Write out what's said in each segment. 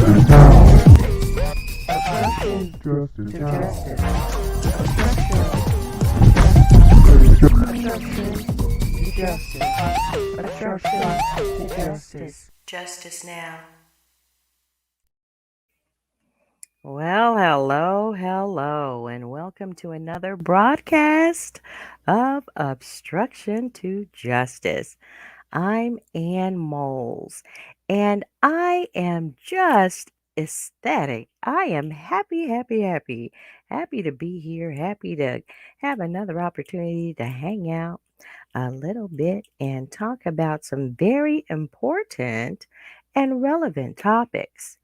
Obstruction Justice. to justice. Obstruction to justice. Obstruction to justice. Justice now. Well, hello, and welcome to another broadcast of Obstruction to Justice. I'm Ann Moles, and I am just ecstatic. I am happy to be here, happy to have another opportunity to hang out a little bit and talk about some very important and relevant topics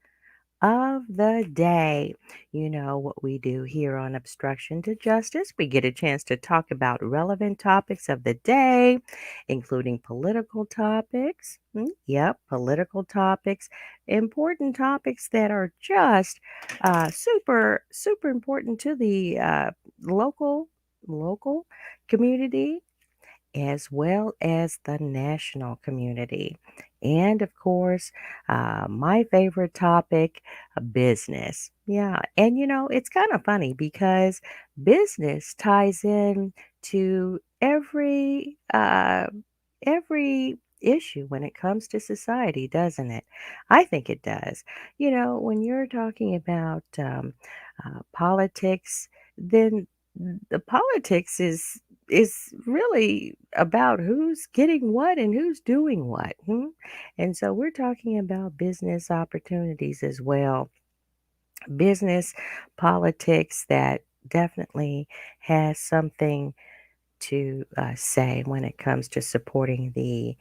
of the day. You know what we do here on Obstruction to Justice. We get a chance to talk about relevant topics of the day, including political topics. Yep, political topics, important topics that are just super important to the local community as well as the national community. And of course, my favorite topic, business. Yeah. And it's kind of funny because business ties in to every issue when it comes to society, doesn't it? I think it does. When you're talking about politics, then the politics is really about who's getting what and who's doing what. And so we're talking about business opportunities as well. Business politics that definitely has something to say when it comes to supporting the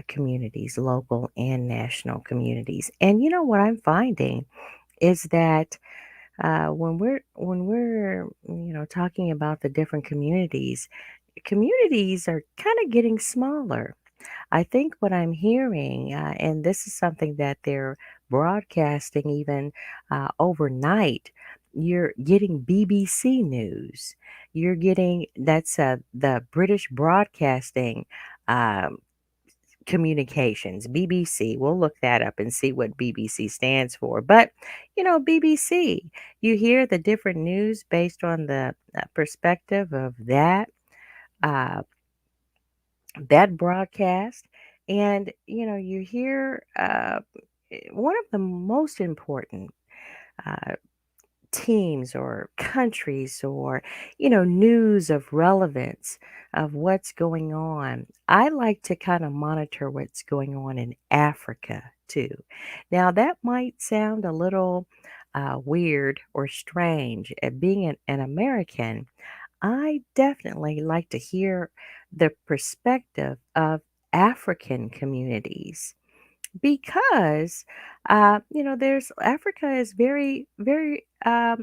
communities, local and national communities. And what I'm finding is that when we're talking about the different communities are kind of getting smaller. I think what I'm hearing, and this is something that they're broadcasting even overnight. You're getting BBC News. You're getting that's the British Broadcasting um, Communications, BBC. We'll look that up and see what BBC stands for. But, BBC, you hear the different news based on the perspective of uh, that broadcast. And, you hear one of the most important uh, teams or countries or news of relevance of what's going on. I like to kind of monitor what's going on in Africa too. Now that might sound a little weird or strange. Being an American, I definitely like to hear the perspective of African communities because there's Africa is very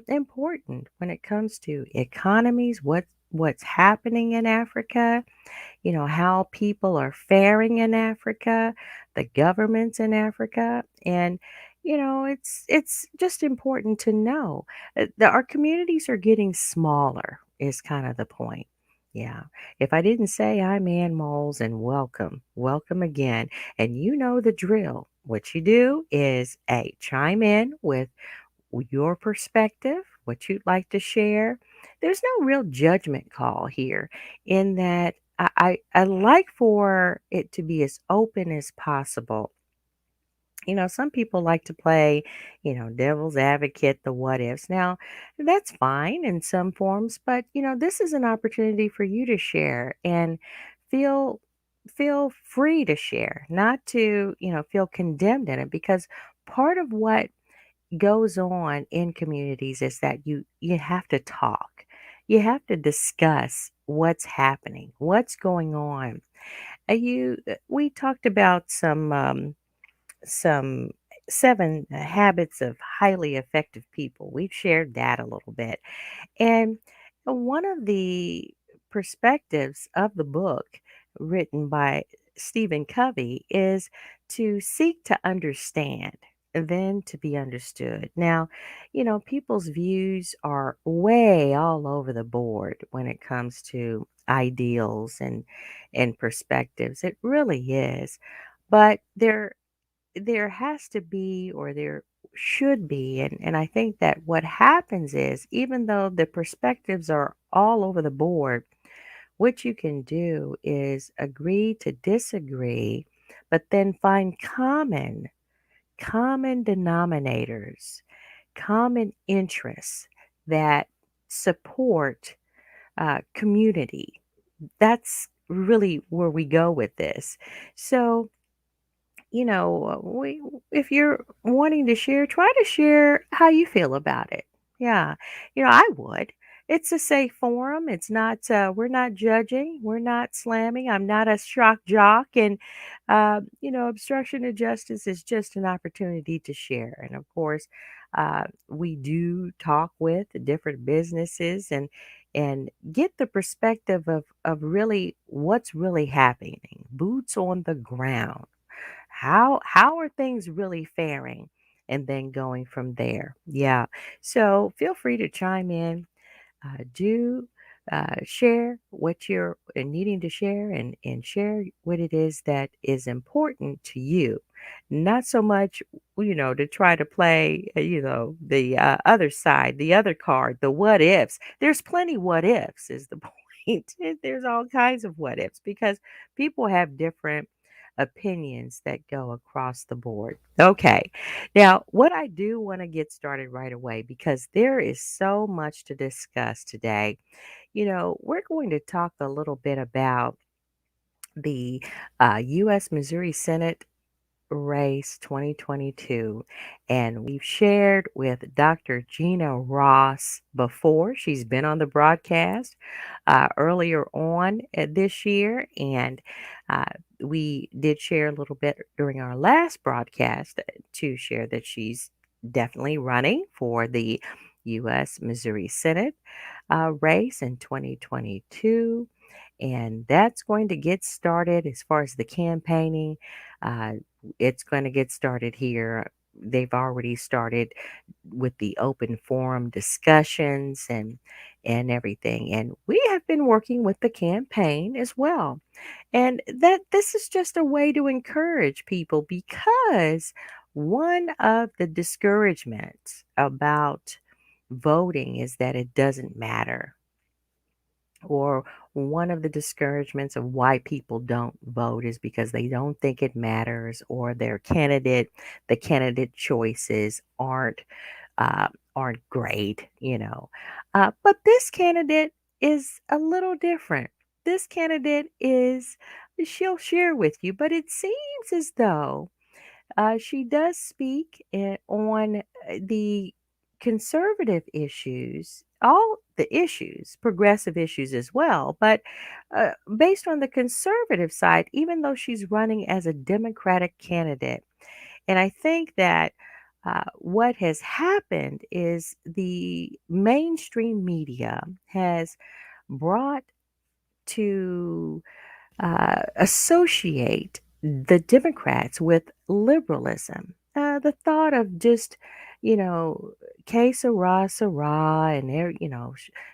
important when it comes to economies, what's happening in Africa, how people are faring in Africa, the governments in Africa, and it's just important to know that our communities are getting smaller is kind of the point. Yeah. If I didn't say I'm Ann Moles and welcome again. And you know the drill. What you do is chime in with your perspective, what you'd like to share. There's no real judgment call here, in that I like for it to be as open as possible. Some people like to play, devil's advocate, the what ifs. Now, that's fine in some forms, but this is an opportunity for you to share and feel feel free to share, not to, feel condemned in it, because part of what goes on in communities is that you have to talk. You have to discuss what's happening, what's going on. We talked about some 7 habits of highly effective people. We've shared that a little bit. And one of the perspectives of the book, written by Stephen Covey, is to seek to understand, then to be understood. Now, people's views are way all over the board when it comes to ideals and perspectives. It really is. But there has to be, or should be. And I think that what happens is, even though the perspectives are all over the board, what you can do is agree to disagree, but then find common denominators, common interests that support community. That's really where we go with this. So, we if you're wanting to share, try to share how you feel about it. Yeah. I would. It's a safe forum. It's not we're not judging, we're not slamming. I'm not a shock jock, and obstruction of justice is just an opportunity to share. And of course, we do talk with different businesses and get the perspective of really what's really happening, boots on the ground. How are things really faring? And then going from there. Yeah. So feel free to chime in. Do share what you're needing to share, and share what it is that is important to you. Not so much, to try to play, the other side, the other card, the what ifs. There's plenty what ifs, is the point. There's all kinds of what ifs because people have different opinions that go across the board. Okay. Now, what I do want to get started right away because there is so much to discuss today. We're going to talk a little bit about the U.S. Missouri Senate race 2022. And we've shared with Dr. Gina Ross before. She's been on the broadcast earlier on this year. And uh, we did share a little bit during our last broadcast to share that she's definitely running for the U.S. Missouri Senate race in 2022. And that's going to get started as far as the campaigning. Uh, it's going to get started here. They've already started with the open forum discussions and everything. And we have been working with the campaign as well. And that this is just a way to encourage people because one of the discouragements about voting is that it doesn't matter, or one of the discouragements of why people don't vote is because they don't think it matters, or the candidate choices uh, aren't great, but this candidate is a little different. This candidate is, she'll share with you, but it seems as though she does speak on the conservative issues, all the issues, progressive issues as well. But based on the conservative side, even though she's running as a Democratic candidate, and I think that what has happened is the mainstream media has brought to associate the Democrats with liberalism. The thought of just, you know, que sera, sera, and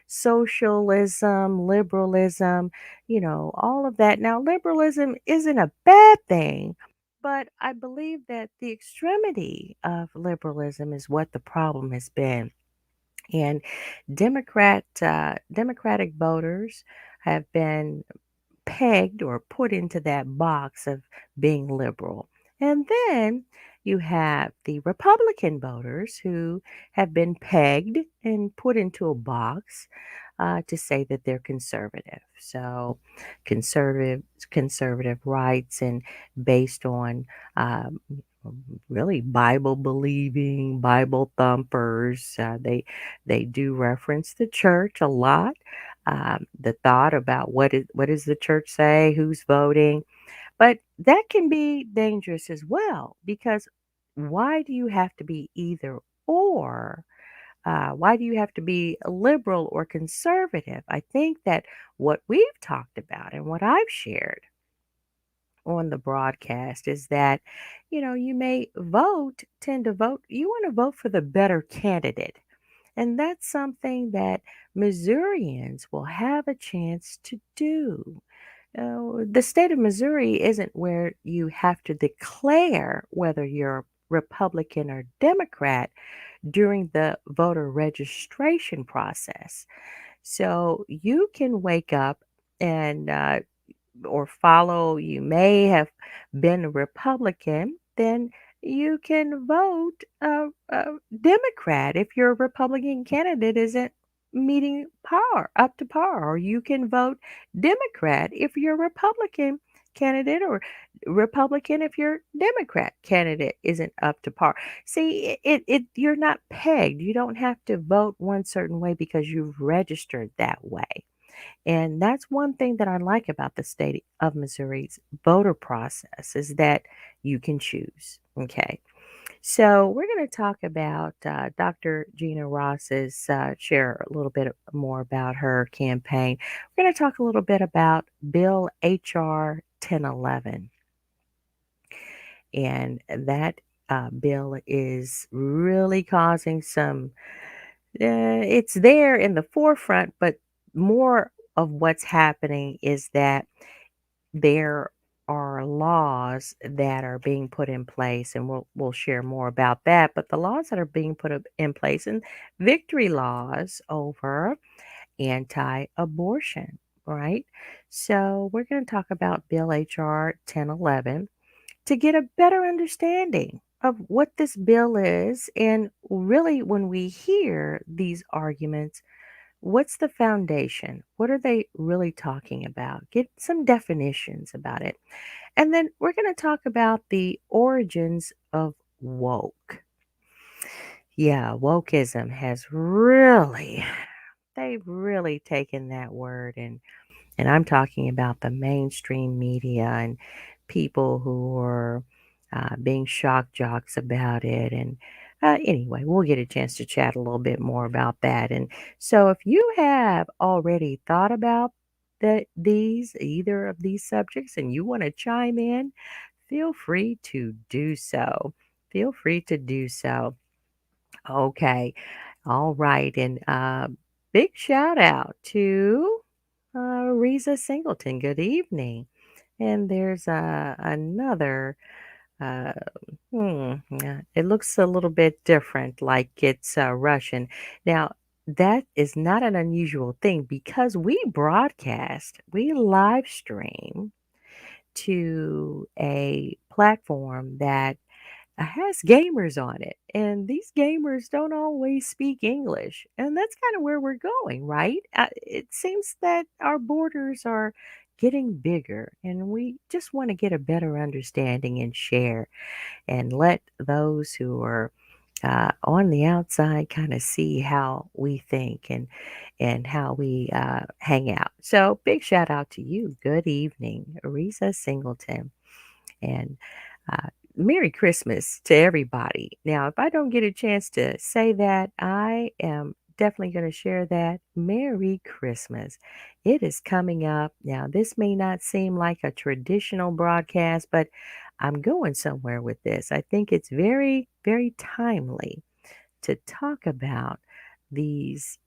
socialism, liberalism, all of that. Now, liberalism isn't a bad thing, but I believe that the extremity of liberalism is what the problem has been. And Democratic voters have been pegged or put into that box of being liberal. And then you have the Republican voters who have been pegged and put into a box to say that they're conservative. So conservative rights, and based on um, really Bible believing, Bible thumpers. They do reference the church a lot. The thought about what does the church say, who's voting, but that can be dangerous as well because why do you have to be either or? Why do you have to be liberal or conservative? I think that what we've talked about and what I've shared on the broadcast is that, you may tend to vote, you want to vote for the better candidate. And that's something that Missourians will have a chance to do. The state of Missouri isn't where you have to declare whether you're Republican or Democrat during the voter registration process. So you can wake up and or follow, you may have been a Republican, then you can vote Democrat if your Republican candidate isn't meeting up to par, or you can vote Democrat if your Republican candidate, or Republican if your Democrat candidate isn't up to par. See, you're not pegged. You don't have to vote one certain way because you've registered that way. And that's one thing that I like about the state of Missouri's voter process is that you can choose. Okay. So we're going to talk about Dr. Gina Ross's, share a little bit more about her campaign. We're going to talk a little bit about Bill H.R. 1011. And that bill is really causing some, it's there in the forefront, but more of what's happening is that there are laws that are being put in place, and we'll share more about that. But the laws that are being in place, and victory laws over anti-abortion, right? So we're going to talk about Bill HR 1011 to get a better understanding of what this bill is, and really when we hear these arguments, what's the foundation? What are they really talking about? Get some definitions about it. And then we're going to talk about the origins of woke. Yeah, wokeism has really, they've really taken that word, and I'm talking about the mainstream media and people who are being shock jocks about it. And anyway, we'll get a chance to chat a little bit more about that. And so, if you have already thought about either of these subjects, and you want to chime in, feel free to do so. Feel free to do so. Okay. All right. And big shout out to Reza Singleton. Good evening. And there's another. Uh, yeah, it looks a little bit different, like it's Russian. Now, that is not an unusual thing because we broadcast, we live stream to a platform that has gamers on it. And these gamers don't always speak English. And that's kind of where we're going, right? It seems that our borders are getting bigger, and we just want to get a better understanding and share and let those who are on the outside kind of see how we think and how we hang out. So big shout out to you. Good evening, Risa Singleton. And Merry Christmas to everybody. Now, if I don't get a chance to say that, I am definitely going to share that. Merry Christmas. It is coming up. Now, this may not seem like a traditional broadcast, but I'm going somewhere with this. I think it's very, very timely to talk about these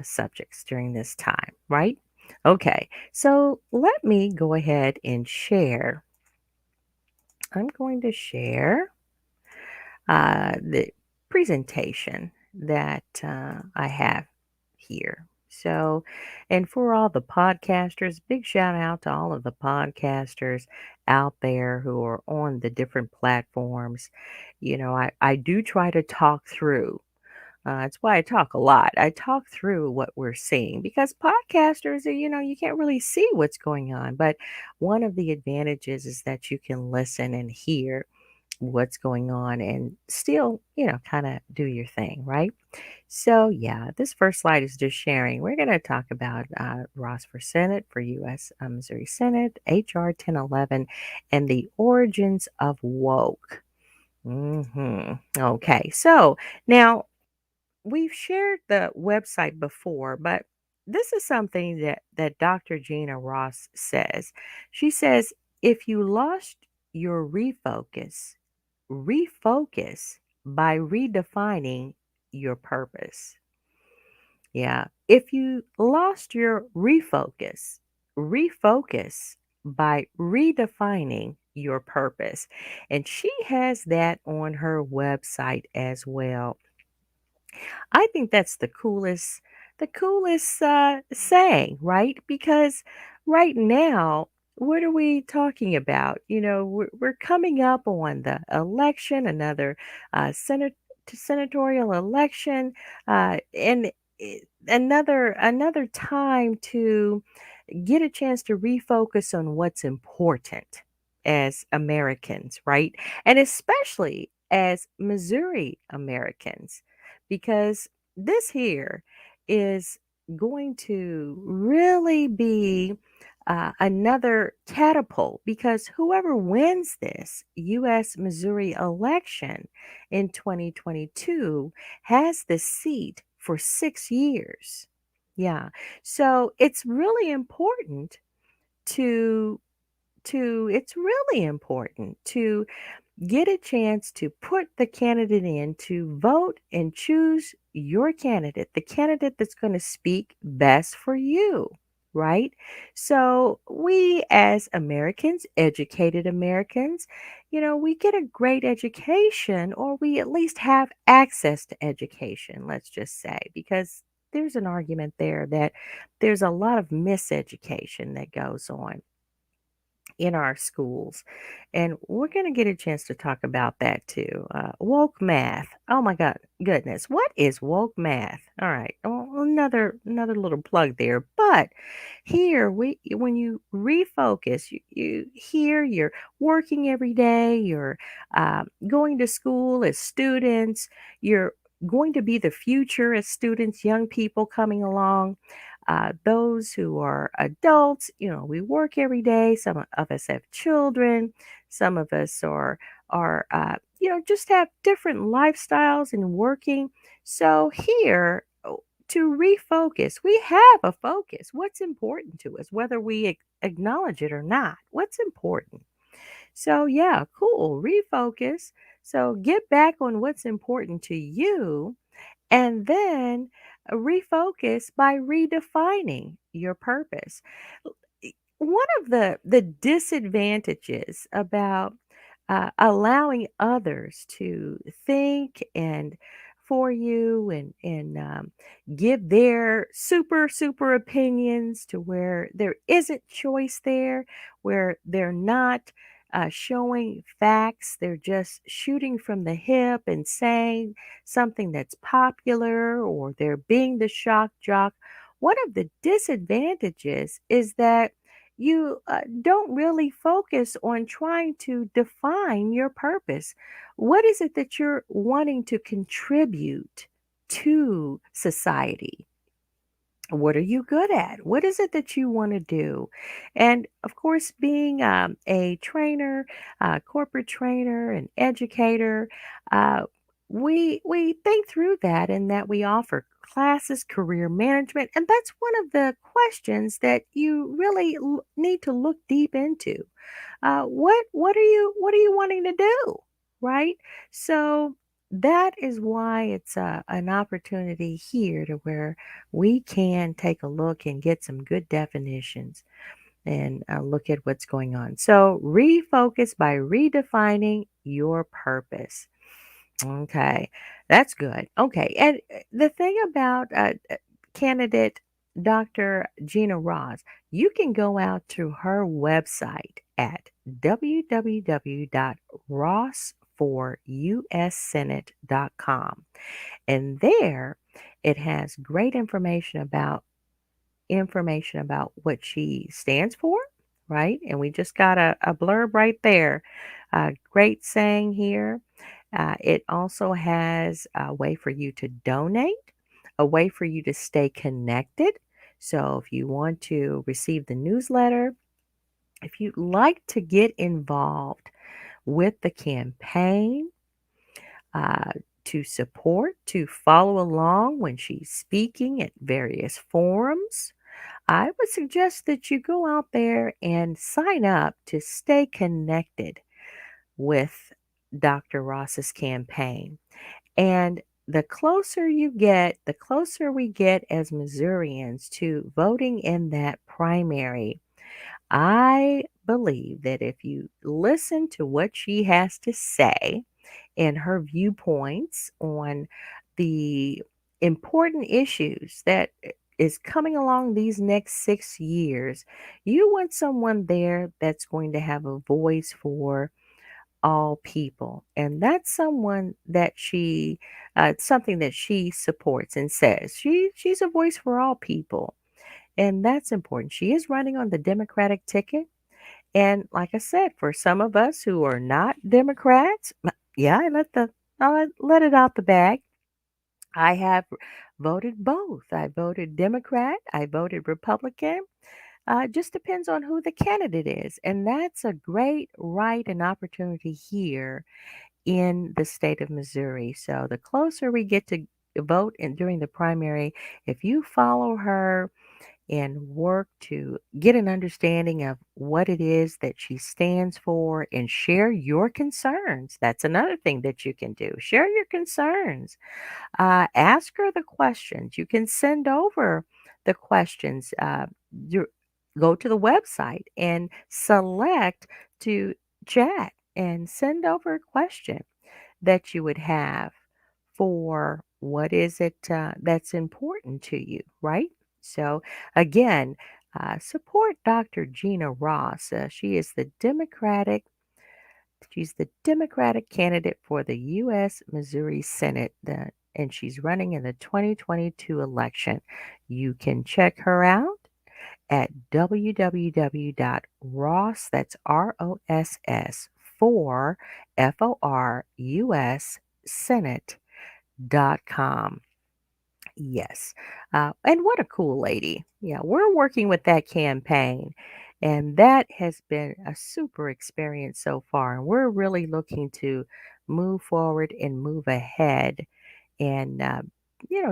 subjects during this time, right? Okay, so let me go ahead and share. I'm going to share the presentation that I have here. So, and for all the podcasters, big shout out to all of the podcasters out there who are on the different platforms. You know, I do try to talk through. That's why I talk a lot. I talk through what we're seeing because podcasters, you can't really see what's going on. But one of the advantages is that you can listen and hear what's going on and still, kind of do your thing, right? So, yeah, this first slide is just sharing. We're going to talk about Ross for Senate, for U.S. Missouri Senate, H.R. 1011, and the origins of woke. Okay, so now we've shared the website before, but this is something that Dr. Gina Ross says. She says, if you lost your refocus by redefining your purpose. Yeah. If you lost your refocus by redefining your purpose. And she has that on her website as well. I think that's the coolest saying, right? Because right now, what are we talking about? We're coming up on the election, another senatorial election, and another time to get a chance to refocus on what's important as Americans, right? And especially as Missouri Americans, because this here is going to really be another catapult because whoever wins this U.S. Missouri election in 2022 has the seat for 6 years. Yeah. So to it's really important to get a chance to put the candidate in to vote and choose your candidate, the candidate that's going to speak best for you, right? So, we as Americans, educated Americans, we get a great education, or we at least have access to education, let's just say, because there's an argument there that there's a lot of miseducation that goes on in our schools. And we're going to get a chance to talk about that too. Woke math. Oh my God, goodness. What is woke math? All right. Well, another little plug there. But here when you refocus, you here you're working every day, you're going to school as students, you're going to be the future as students, young people coming along, those who are adults, we work every day. Some of us have children. Some of us just have different lifestyles and working. So here, to refocus, we have a focus. What's important to us, whether we acknowledge it or not? What's important? So yeah, cool. Refocus. So get back on what's important to you, and then refocus by redefining your purpose. One of the disadvantages about allowing others to think and for you and give their super opinions, to where there isn't choice there, where they're not showing facts, they're just shooting from the hip and saying something that's popular, or they're being the shock jock. One of the disadvantages is that you don't really focus on trying to define your purpose. What is it that you're wanting to contribute to society? What are you good at? What is it that you want to do? And of course, being a trainer, corporate trainer, an educator, uh, we think through that, and that we offer classes, career management, and that's one of the questions that you really need to look deep into. What are you wanting to do, right? So that is why it's an opportunity here to where we can take a look and get some good definitions and look at what's going on. So refocus by redefining your purpose. Okay, that's good. Okay, and the thing about candidate Dr. Gina Ross, you can go out to her website at www.ross4ussenate.com. And there it has great information about what she stands for, right? And we just got a blurb right there. Great saying here. It also has a way for you to donate, a way for you to stay connected. So if you want to receive the newsletter, if you'd like to get involved with the campaign, uh, to support, to follow along when she's speaking at various forums, I would suggest that you go out there and sign up to stay connected with Dr. Ross's campaign. And the closer we get as Missourians to voting in that primary, I believe that if you listen to what she has to say and her viewpoints on the important issues that is coming along these next 6 years, you want someone there that's going to have a voice for all people. And that's someone that something that she supports and says she's a voice for all people. And that's important. She is running on the Democratic ticket. And like I said, for some of us who are not Democrats, yeah, I let it out the bag. I have voted both. I voted Democrat. I voted Republican. Just depends on who the candidate is. And that's a great right and opportunity here in the state of Missouri. So the closer we get to vote and during the primary, if you follow her and work to get an understanding of what it is that she stands for and share your concerns. That's another thing that you can do. Share your concerns. Ask her the questions. You can send over the questions. Go to the website and select to chat and send over a question that you would have for what is it that's important to you, right? So, again, support Dr. Gina Ross. She's the Democratic candidate for the U.S. Missouri Senate, and she's running in the 2022 election. You can check her out at www.ross, that's ROSS, for FORUS Senate.com. Yes. And what a cool lady. Yeah, we're working with that campaign, and that has been a super experience so far. And we're really looking to move forward and move ahead and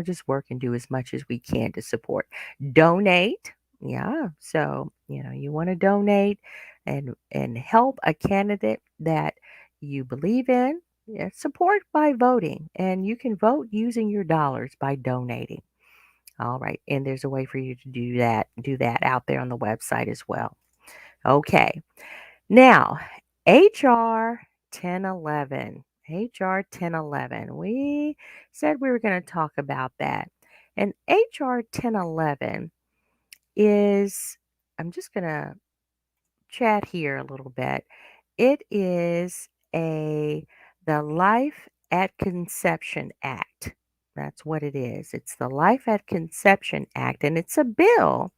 just work and do as much as we can to support. Donate. Yeah. So, you want to donate and help a candidate that you believe in. Yeah, support by voting, and you can vote using your dollars by donating. All right, and there's a way for you to do that out there on the website as well. Okay. Now, HR 1011. HR 1011. We said we were going to talk about that. And HR 1011 is, I'm just going to chat here a little bit. It is the Life at Conception Act. That's what it is. It's the Life at Conception Act, and it's a bill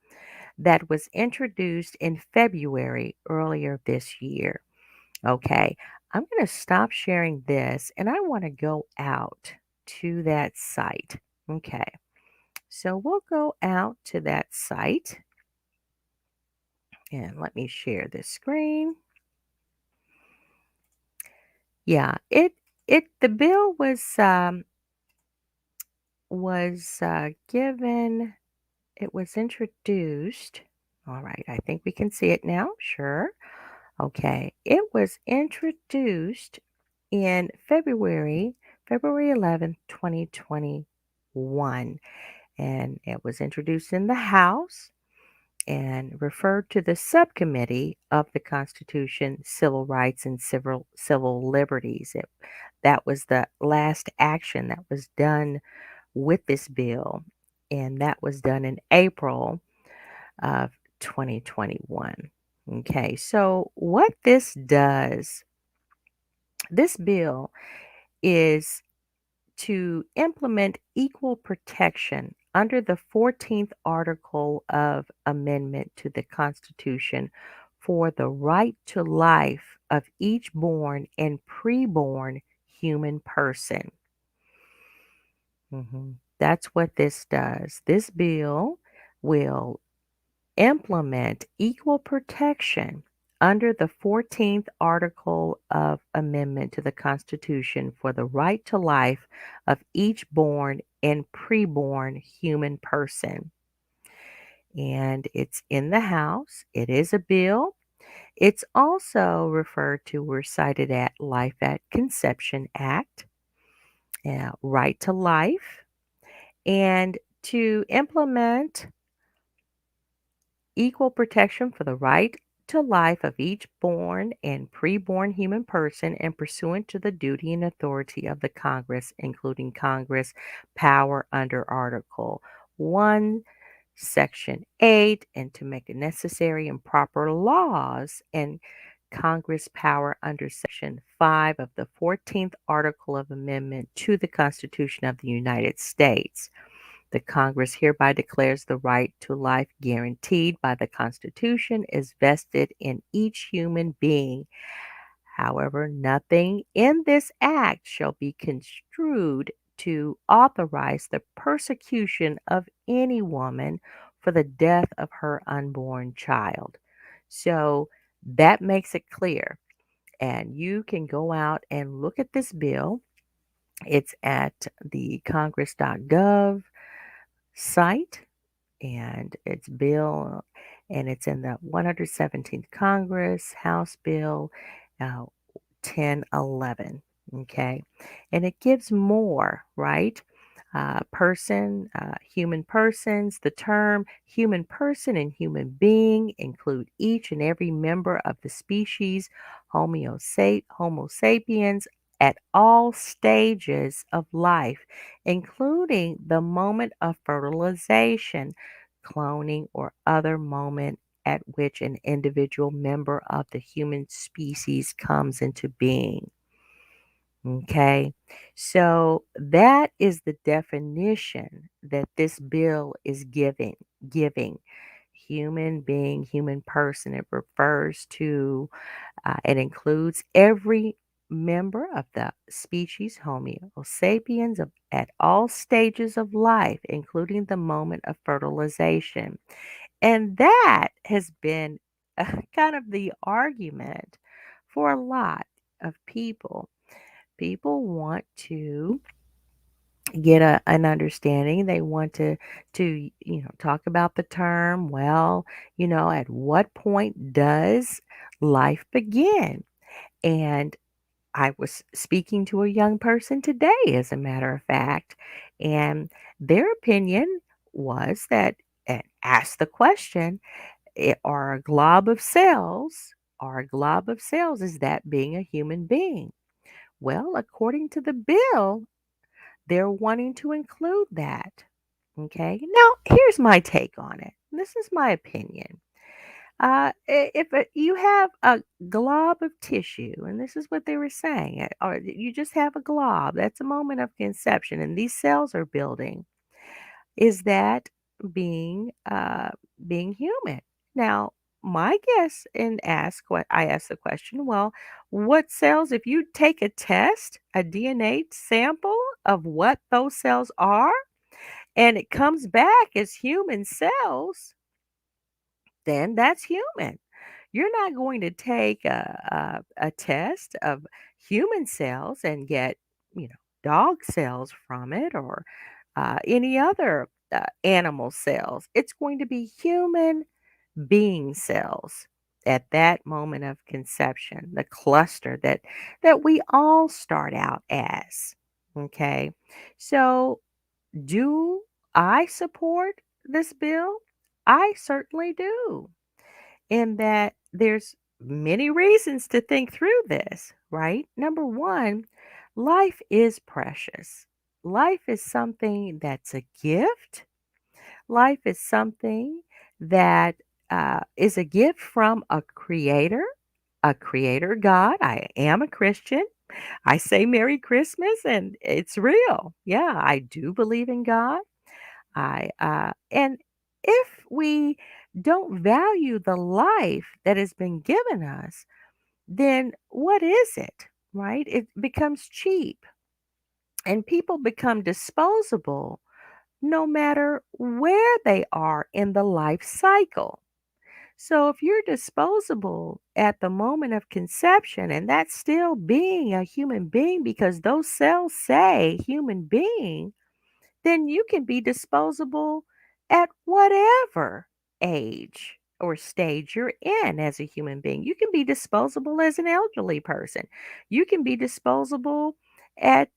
that was introduced in February earlier this year. Okay, I'm going to stop sharing this and I want to go out to that site. Okay, so we'll go out to that site and let me share this screen. Yeah, the bill was given. It was introduced. All right, I think we can see it now. Sure. Okay, it was introduced in February 11th, 2021, and it was introduced in the House and referred to the subcommittee of the Constitution, Civil Rights, and Civil Liberties. That was the last action that was done with this bill, and that was done in April of 2021. Okay, so what this does, this bill is to implement equal protection under the 14th article of amendment to the Constitution for the right to life of each born and preborn human person. That's what this does. This bill will implement equal protection under the 14th article of amendment to the Constitution for the right to life of each born and preborn human person. And it's in the House. It is a bill. It's also referred to or cited at Life at Conception Act, Right to Life, and to implement equal protection for the right to life of each born and preborn human person and pursuant to the duty and authority of the Congress, including Congress power under Article 1, Section 8, and to make necessary and proper laws, and Congress power under Section 5 of the 14th Article of Amendment to the Constitution of the United States. The Congress hereby declares the right to life guaranteed by the Constitution is vested in each human being. However, nothing in this act shall be construed to authorize the persecution of any woman for the death of her unborn child. So that makes it clear. And you can go out and look at this bill. It's at the congress.gov site, and it's bill, and it's in the 117th Congress, House Bill uh, 1011. Okay. And it gives more, right? Human persons. The term human person and human being include each and every member of the species Homo sapiens at all stages of life, including the moment of fertilization, cloning, or other moment at which an individual member of the human species comes into being. Okay, so that is the definition that this bill is giving human being, human person. It refers to, it includes every member of the species Homo sapiens at all stages of life, including the moment of fertilization. And that has been kind of the argument for a lot of people. People want to get an understanding. They want to talk about the term. Well, at what point does life begin? And I was speaking to a young person today, as a matter of fact, and their opinion was that, and asked the question, are a glob of cells, is that being a human being? Well, according to the bill, they're wanting to include that. Okay. Now, here's my take on it. This is my opinion. If you have a glob of tissue, and this is what they were saying, or you just have a glob, that's a moment of conception, and these cells are building. Is that being being human? Now, my guess and ask what I asked the question, well, what cells, if you take a test, a DNA sample of what those cells are, and it comes back as human cells, then that's human. You're not going to take a test of human cells and get, dog cells from it, or any other animal cells. It's going to be human being cells at that moment of conception, the cluster that we all start out as. Okay. So, do I support this bill? I certainly do. In that there's many reasons to think through this, right? Number one, life is precious. Life is something that's a gift. Life is something that is a gift from a creator God. I am a Christian. I say Merry Christmas, and it's real. Yeah, I do believe in God. And if we don't value the life that has been given us, then what is it, right? It becomes cheap, and people become disposable no matter where they are in the life cycle. So if you're disposable at the moment of conception, and that's still being a human being because those cells say human being, then you can be disposable at whatever age or stage you're in as a human being. You can be disposable as an elderly person. You can be disposable and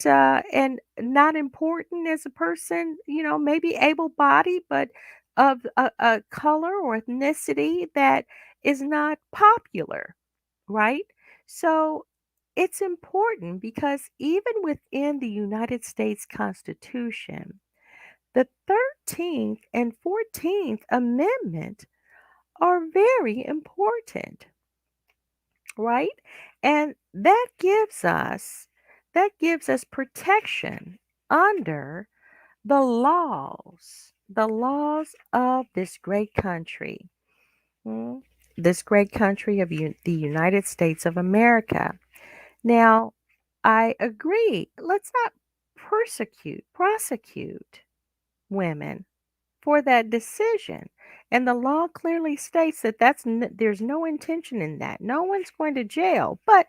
not important as a person, maybe able bodied, but of a color or ethnicity that is not popular, right? So it's important because even within the United States Constitution, the 13th and 14th Amendment are very important, right? And that gives us protection under the laws of this great country. mm, this great country of the United States of America. Now, I agree. Let's not prosecute women for that decision. And the law clearly states that there's no intention in that. No one's going to jail. But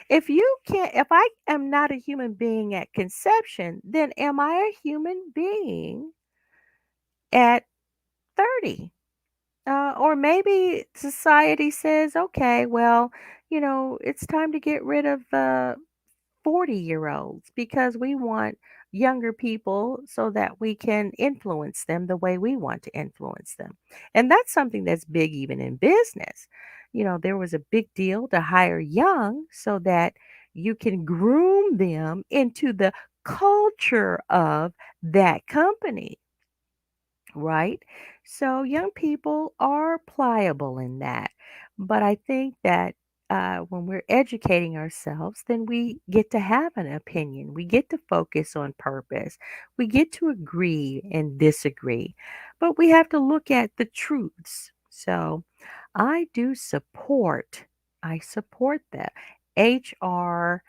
if I am not a human being at conception, then am I a human being at 30? Or maybe society says, okay, well, it's time to get rid of 40-year-olds because we want younger people so that we can influence them the way we want to influence them. And that's something that's big even in business. There was a big deal to hire young so that you can groom them into the culture of that company, right? So young people are pliable in that. But I think that when we're educating ourselves, then we get to have an opinion. We get to focus on purpose. We get to agree and disagree. But we have to look at the truths. So I support the HR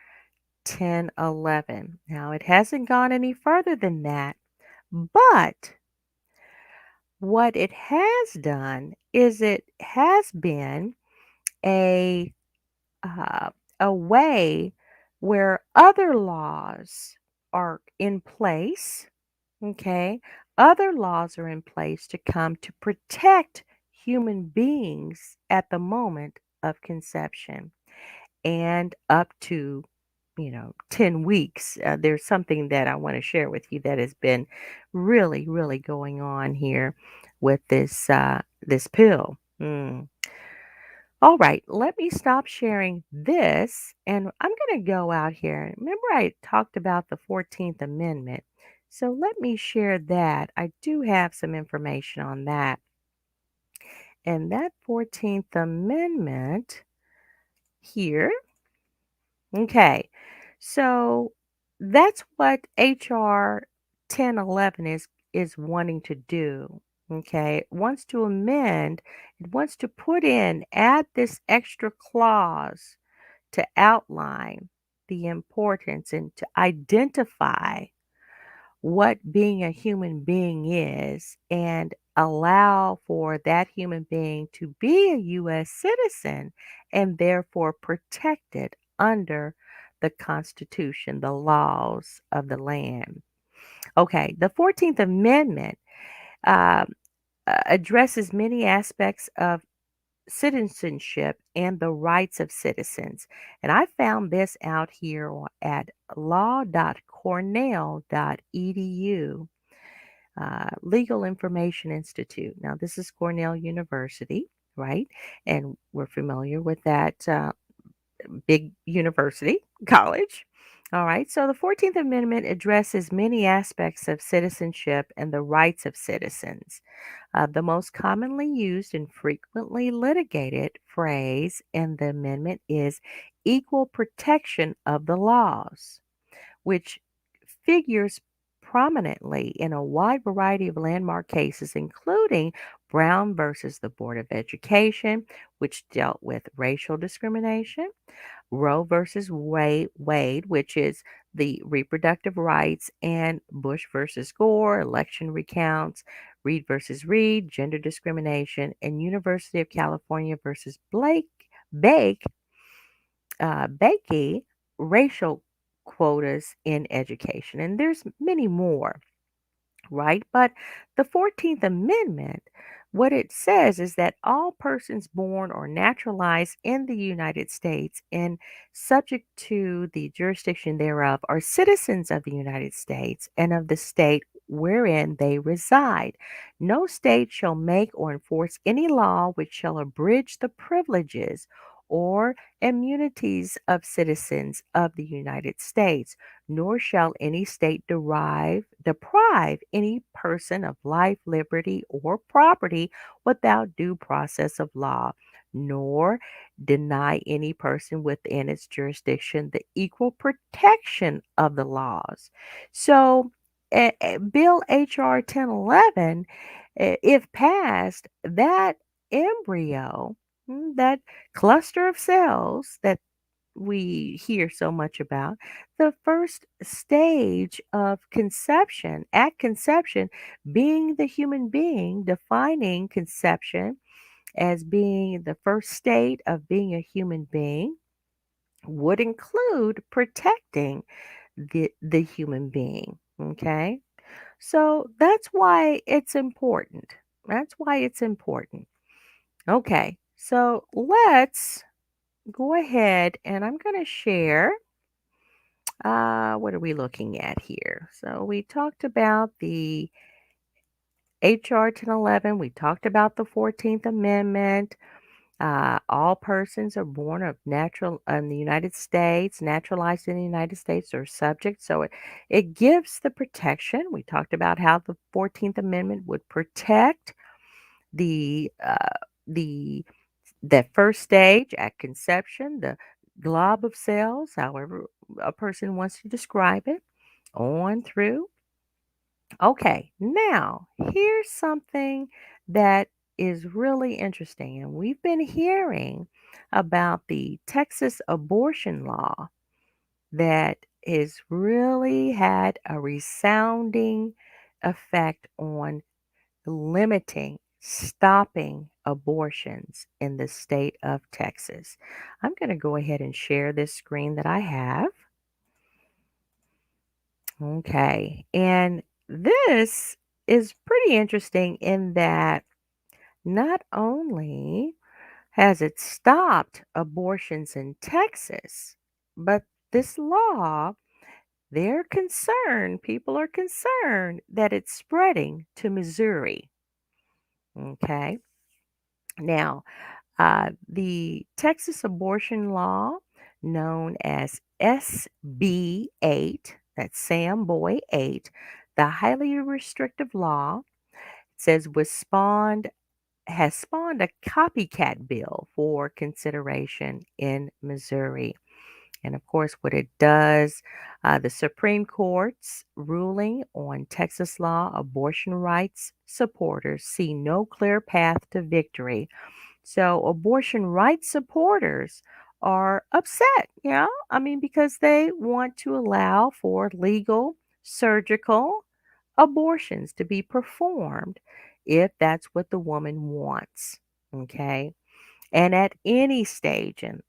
1011. Now, it hasn't gone any further than that, but what it has done is it has been a uh, a way where other laws are in place. Okay, other laws are in place to come to protect human beings at the moment of conception and up to 10 weeks. There's something that I want to share with you that has been really, really going on here with this pill. All right, let me stop sharing this, and I'm going to go out here. Remember, I talked about the 14th Amendment. So let me share that. I do have some information on that. And that 14th Amendment here. Okay. So that's what HR 1011 is wanting to do. Okay. It wants to amend, it wants to add this extra clause to outline the importance and to identify what being a human being is and allow for that human being to be a U.S. citizen and therefore protected under the Constitution, the laws of the land. Okay, the 14th Amendment um, addresses many aspects of citizenship and the rights of citizens. And I found this out here at law.cornell.edu, Legal Information Institute. Now, this is Cornell University, right? And we're familiar with that big university, college. All right, so the 14th Amendment addresses many aspects of citizenship and the rights of citizens. The most commonly used and frequently litigated phrase in the amendment is equal protection of the laws, which figures prominently in a wide variety of landmark cases, including Brown versus the Board of Education, which dealt with racial discrimination, Roe versus Wade, which is the reproductive rights, and Bush versus Gore, election recounts, Reed versus Reed, gender discrimination, and University of California versus Bake, Bakey, racial quotas in education. And there's many more, right? But the 14th Amendment, what it says is that all persons born or naturalized in the United States and subject to the jurisdiction thereof are citizens of the United States and of the state wherein they reside. No state shall make or enforce any law which shall abridge the privileges or immunities of citizens of the United States, nor shall any state deprive any person of life, liberty, or property without due process of law, nor deny any person within its jurisdiction the equal protection of the laws. So, Bill H.R. 1011, if passed, that embryo, that cluster of cells that we hear so much about, the first stage of conception, at conception, being the human being, defining conception as being the first state of being a human being, would include protecting the human being. Okay. So that's why it's important. That's why it's important. Okay. So let's go ahead and I'm going to share. What are we looking at here? So we talked about the HR 1011. We talked about the 14th Amendment. All persons are born of natural in the United States, naturalized in the United States, are subject. So it gives the protection. We talked about how the 14th Amendment would protect the that first stage at conception, the glob of cells, however a person wants to describe it, on through. Okay, now here's something that is really interesting. And we've been hearing about the Texas abortion law that has really had a resounding effect on limiting, stopping abortions in the state of Texas. I'm going to go ahead and share this screen that I have. Okay. And this is pretty interesting in that not only has it stopped abortions in Texas, but this law, people are concerned that it's spreading to Missouri. Okay. Now, the Texas abortion law, known as SB 8, that's Sam Boy 8, the highly restrictive law, says has spawned a copycat bill for consideration in Missouri. And of course, what it does, the Supreme Court's ruling on Texas law, abortion rights supporters see no clear path to victory. So abortion rights supporters are upset, I mean, because they want to allow for legal surgical abortions to be performed if that's what the woman wants. Okay. And at any stage, and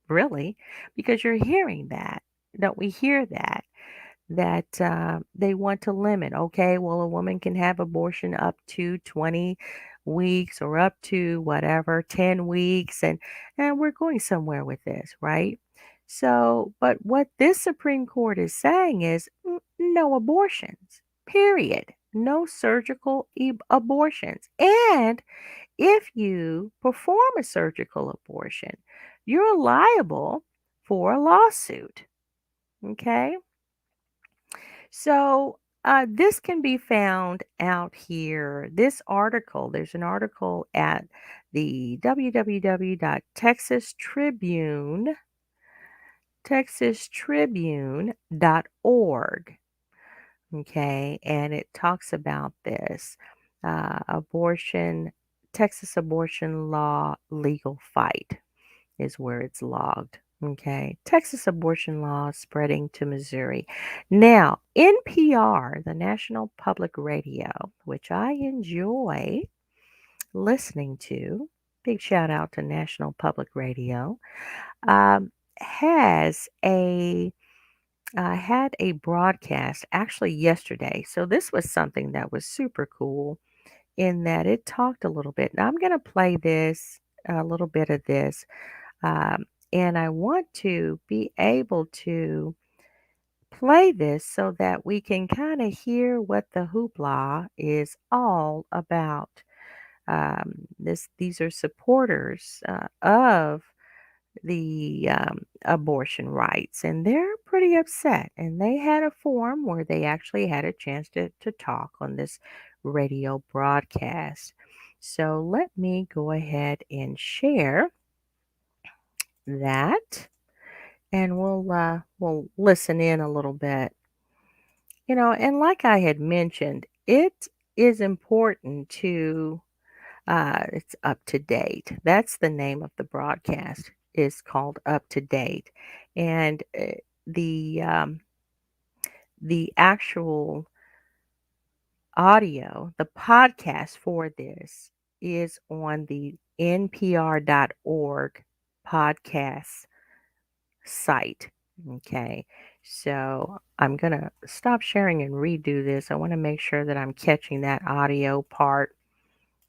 really, because you're hearing that, don't we hear that? That they want to limit. Okay, well, a woman can have abortion up to 20 weeks or up to whatever, 10 weeks. And we're going somewhere with this, right? So, but what this Supreme Court is saying is no abortions, period. No surgical abortions. And if you perform a surgical abortion, you're liable for a lawsuit. Okay. So this can be found out here. This article, there's an article at the www.texastribune, texastribune.org. Okay, and it talks about this abortion, Texas abortion law legal fight is where it's logged. Okay. Texas abortion law spreading to Missouri. Now, NPR, the National Public Radio, which I enjoy listening to, big shout out to National Public Radio, has a had a broadcast actually yesterday. So this was something that was super cool in that it talked a little bit. Now I'm going to play this, a little bit of this, um, and I want to be able to play this so that we can kind of hear what the hoopla is all about. These are supporters of the abortion rights, and they're pretty upset. And they had a forum where they actually had a chance to talk on this radio broadcast. So let me go ahead and share that, and we'll listen in a little bit. And like I had mentioned, it is important to it's Up to Date. That's the name of the broadcast. Is called Up to Date, and the um, the actual audio, the podcast for this is on the npr.org podcast site. Okay, so I'm gonna stop sharing and redo this. I want to make sure that I'm catching that audio part.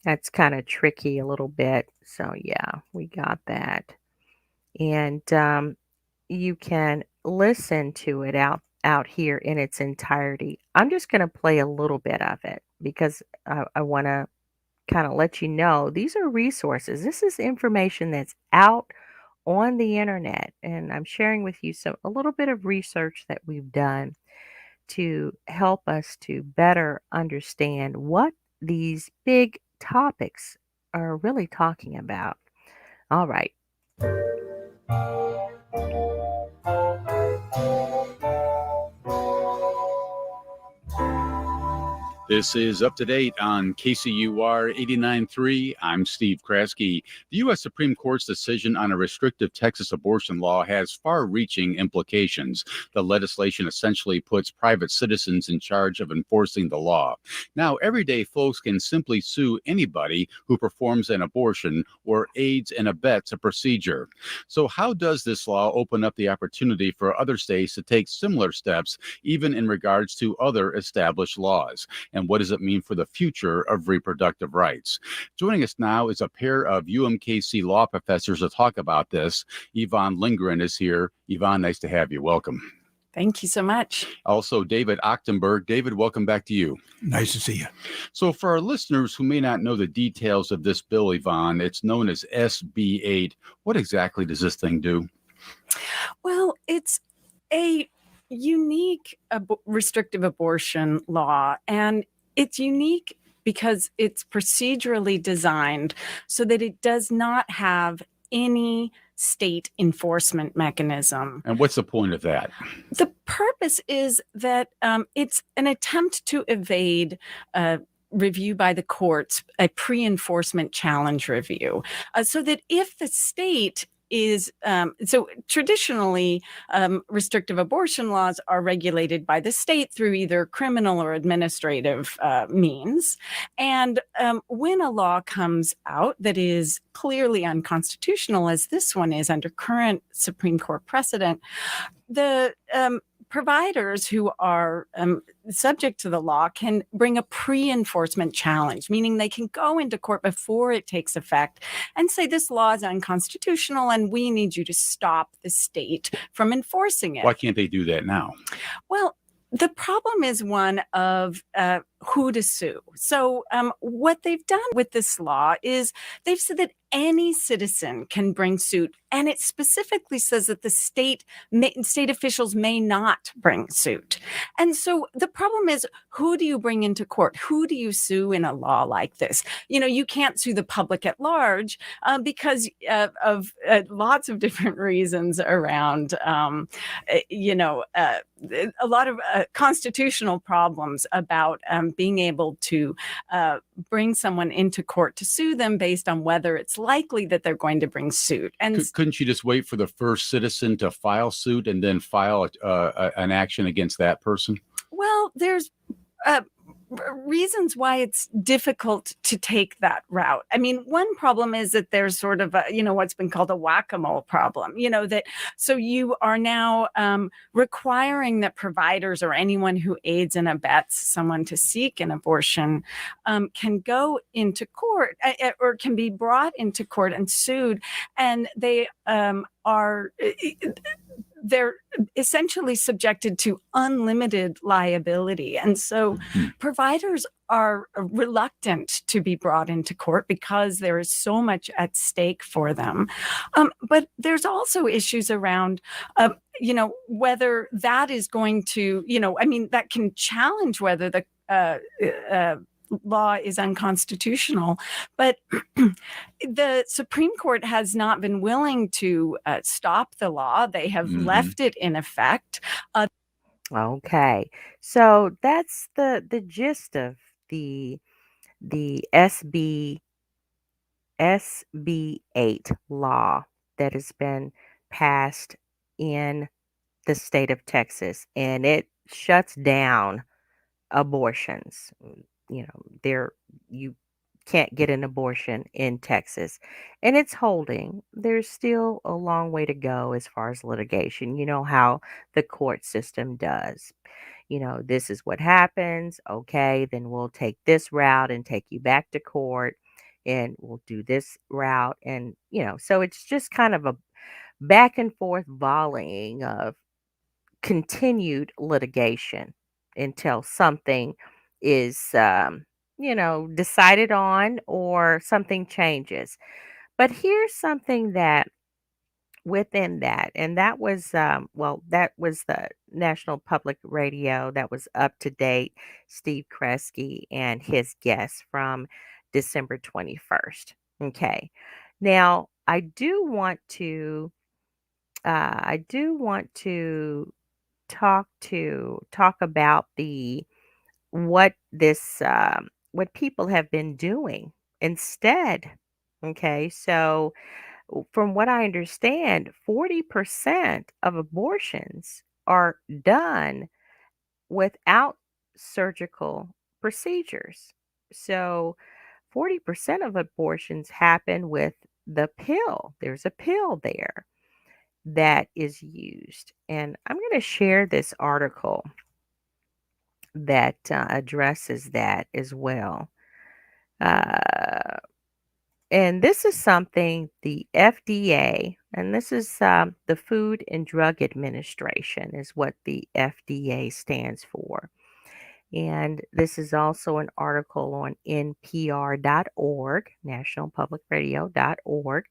That's kind of tricky a little bit. So, yeah, we got that. And you can listen to it out here in its entirety. I'm just going to play a little bit of it because I want to kind of let you know these are resources. This is information that's out on the internet, and I'm sharing with you a little bit of research that we've done to help us to better understand what these big topics are really talking about. All right. This is Up to Date on KCUR 89.3. I'm Steve Kraske. The U.S. Supreme Court's decision on a restrictive Texas abortion law has far-reaching implications. The legislation essentially puts private citizens in charge of enforcing the law. Now, everyday folks can simply sue anybody who performs an abortion or aids and abets a procedure. So how does this law open up the opportunity for other states to take similar steps, even in regards to other established laws? And what does it mean for the future of reproductive rights? Joining us now is a pair of UMKC law professors to talk about this. Yvonne Lindgren is here. Yvonne, nice to have you. Welcome. Thank you so much. Also, David Ochtenberg. David, welcome back to you. Nice to see you. So for our listeners who may not know the details of this bill, Yvonne, it's known as SB 8. What exactly does this thing do? Well, it's a unique restrictive abortion law, and it's unique because it's procedurally designed so that it does not have any state enforcement mechanism. And what's the point of that? The purpose is that it's an attempt to evade review by the courts, a pre-enforcement challenge review, so that if the state is so traditionally restrictive abortion laws are regulated by the state through either criminal or administrative means. And when a law comes out that is clearly unconstitutional, as this one is under current Supreme Court precedent, the providers who are subject to the law can bring a pre-enforcement challenge, meaning they can go into court before it takes effect and say this law is unconstitutional and we need you to stop the state from enforcing it. Why can't they do that now? Well, the problem is one of who to sue. So what they've done with this law is they've said that any citizen can bring suit, and it specifically says that the state officials may not bring suit. And so the problem is, who do you bring into court? Who do you sue in a law like this? You can't sue the public at large because of lots of different reasons around, a lot of constitutional problems about being able to bring someone into court to sue them based on whether it's likely that they're going to bring suit. And couldn't you just wait for the first citizen to file suit and then file an action against that person? Well, there's reasons why it's difficult to take that route. I mean, one problem is that there's sort of what's been called a whack-a-mole problem, so you are now requiring that providers or anyone who aids and abets someone to seek an abortion can go into court or can be brought into court and sued. And they are they're essentially subjected to unlimited liability. And so Hmm. providers are reluctant to be brought into court because there is so much at stake for them. But there's also issues around, whether that is going to, that can challenge whether the law is unconstitutional. But the Supreme Court has not been willing to stop the law. They have Hmm. left it in effect. Okay. So that's the gist of the the SB 8 law that has been passed in the state of Texas, and it shuts down abortions. There you can't get an abortion in Texas, and it's holding. There's still a long way to go as far as litigation. You know how the court system does. This is what happens. Okay, then we'll take this route and take you back to court, and we'll do this route. And, so it's just kind of a back and forth volleying of continued litigation until something is, decided on or something changes. But here's something that within that, and that was, that was the National Public Radio that was up to date, Steve Kresge and his guests from December 21st. Okay. Now, I do want to talk about the what people have been doing instead. Okay, so from what I understand, 40% of abortions are done without surgical procedures. So 40% of abortions happen with the pill. There's a pill there that is used. And I'm going to share this article that addresses that as well. Uh, and this is something the FDA, and this is the Food and Drug Administration, is what the FDA stands for. And this is also an article on NPR.org, nationalpublicradio.org.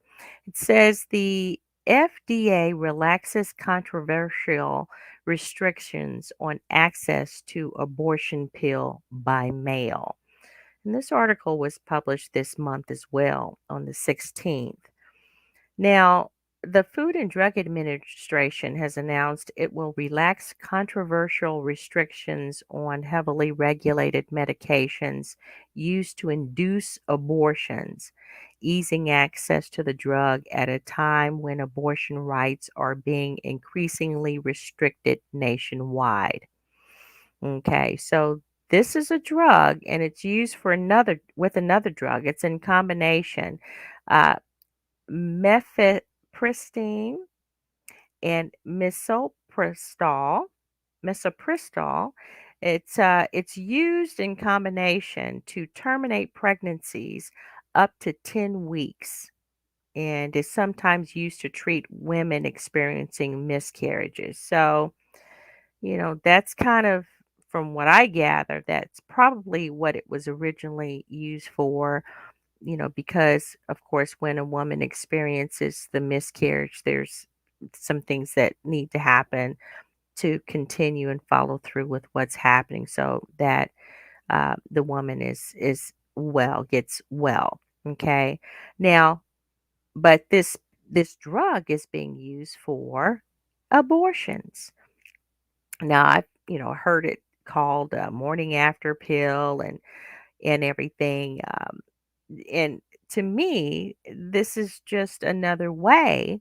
It says the FDA relaxes controversial restrictions on access to abortion pill by mail. And this article was published this month as well on the 16th. Now, the Food and Drug Administration has announced it will relax controversial restrictions on heavily regulated medications used to induce abortions, easing access to the drug at a time when abortion rights are being increasingly restricted nationwide. Okay, so this is a drug and it's used with another drug. It's in combination. Uh, Mifepristone and misoprostol. It's used in combination to terminate pregnancies up to 10 weeks and is sometimes used to treat women experiencing miscarriages. So, that's kind of, from what I gather, that's probably what it was originally used for, because of course, when a woman experiences the miscarriage, there's some things that need to happen to continue and follow through with what's happening so that the woman gets well. Okay. Now, but this drug is being used for abortions. Now, I've heard it called a morning after pill and everything. And to me, this is just another way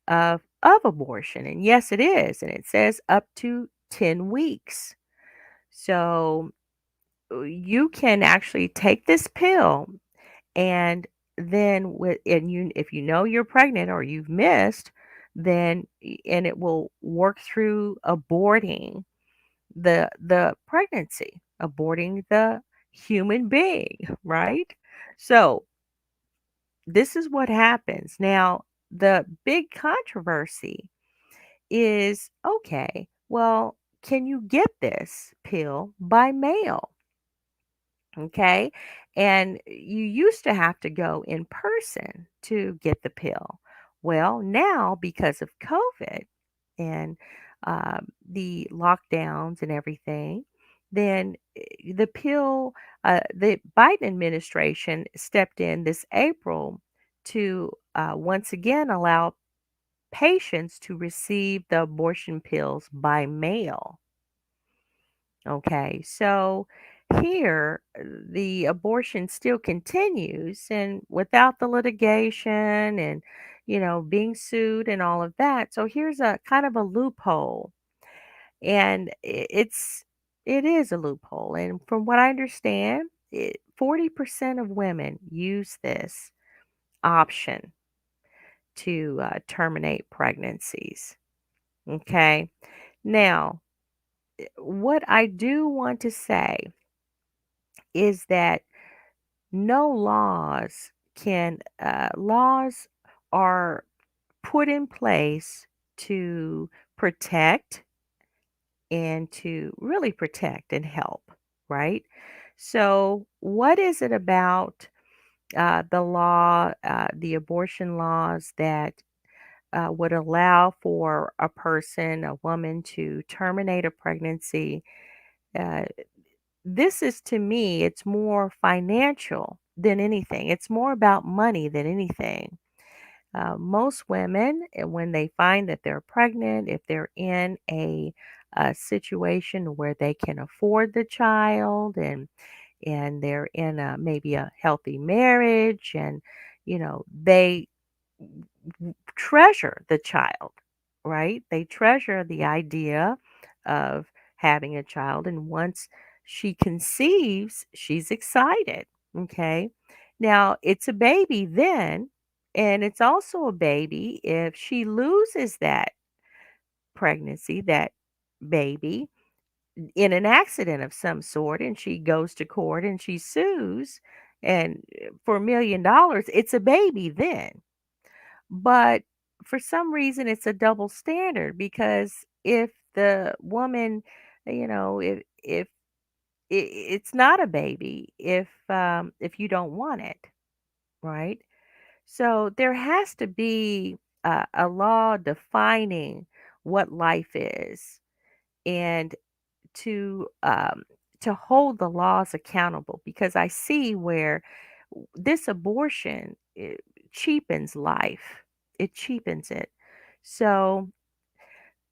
of abortion. And yes, it is. And it says up to 10 weeks. So you can actually take this pill and then if you know you're pregnant or you've missed, and it will work through aborting the pregnancy, aborting the human being, right? So this is what happens. Now, the big controversy is okay, well, can you get this pill by mail? Okay. And you used to have to go in person to get the pill. Well, now because of COVID and the lockdowns and everything, then the pill, the Biden administration stepped in this April to once again allow patients to receive the abortion pills by mail. Okay, so here the abortion still continues and without the litigation and being sued and all of that. So here's a kind of a loophole. And it is a loophole. And from what I understand, 40% of women use this option to terminate pregnancies. Okay. Now, what I do want to say is that no laws are put in place to protect and to really protect and help, right? So what is it about the law, the abortion laws that would allow for a person, a woman, to terminate a pregnancy? uh, this is, to me, it's more financial than anything. It's more about money than anything. Most women, when they find that they're pregnant, if they're in a situation where they can afford the child and they're in maybe a healthy marriage, and they treasure the child, right? They treasure the idea of having a child. And once she conceives, she's excited. Okay. Now, it's a baby then, and it's also a baby if she loses that pregnancy, that baby, in an accident of some sort, and she goes to court and she sues and for $1 million, it's a baby then. But for some reason, it's a double standard because if the woman, if it's not a baby, if you don't want it, right? So there has to be a law defining what life is, and to um, to hold the laws accountable, because I see where this abortion, it cheapens life. It cheapens it. So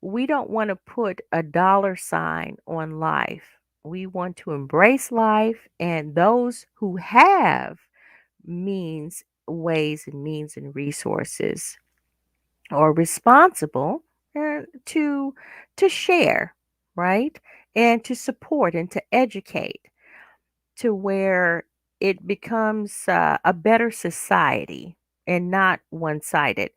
we don't want to put a dollar sign on life. We want to embrace life, and those who have ways and means and resources are responsible to share, right? And to support and to educate, to where it becomes a better society and not one sided.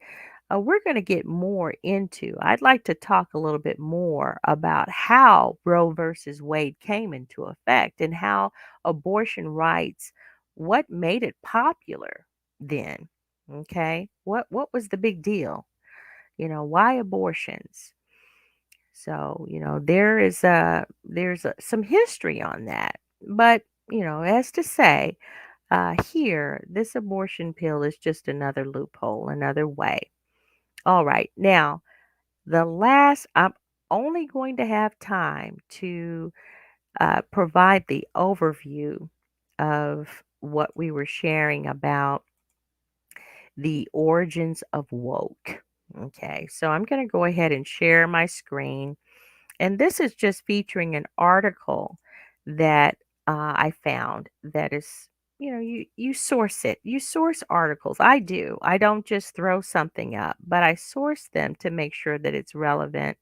We're going to get more into, I'd like to talk a little bit more about how Roe versus Wade came into effect and how abortion rights, what made it popular then. Okay. What was the big deal? Why abortions? So, some history on that. But, as to say, here, this abortion pill is just another loophole, another way. All right. Now, I'm only going to have time to provide the overview of what we were sharing about the origins of woke. Okay. So I'm going to go ahead and share my screen. And this is just featuring an article that I found that is, you source it. You source articles. I do. I don't just throw something up, but I source them to make sure that it's relevant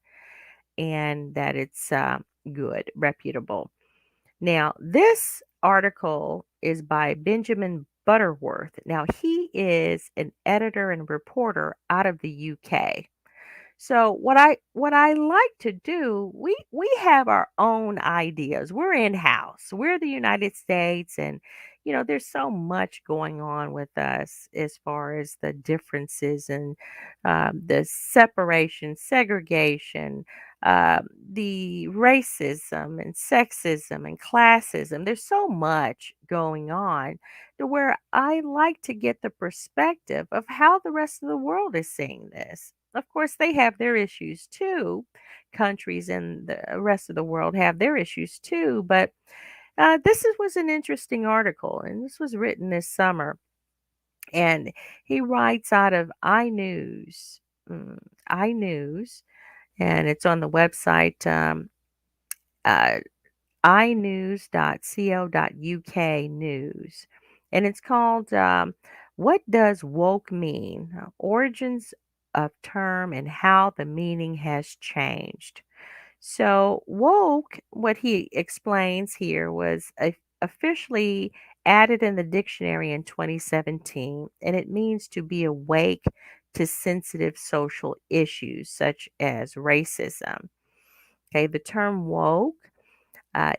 and that it's good, reputable. Now, this article is by Benjamin Butterworth. Now, he is an editor and reporter out of the UK. So what I like to do, we have our own ideas. We're in house. We're the United States, and there's so much going on with us as far as the differences and the separation, segregation, the racism and sexism and classism. There's so much going on to where I like to get the perspective of how the rest of the world is seeing this. Of course, they have their issues too. Countries in the rest of the world have their issues too, but was an interesting article, and this was written this summer. And he writes out of iNews, mm, iNews, and it's on the website uh, inews.co.uk news. And it's called What Does Woke Mean? Origins of Term and How the Meaning Has Changed. So, woke, what he explains here, was officially added in the dictionary in 2017, and it means to be awake to sensitive social issues such as racism. Okay, the term woke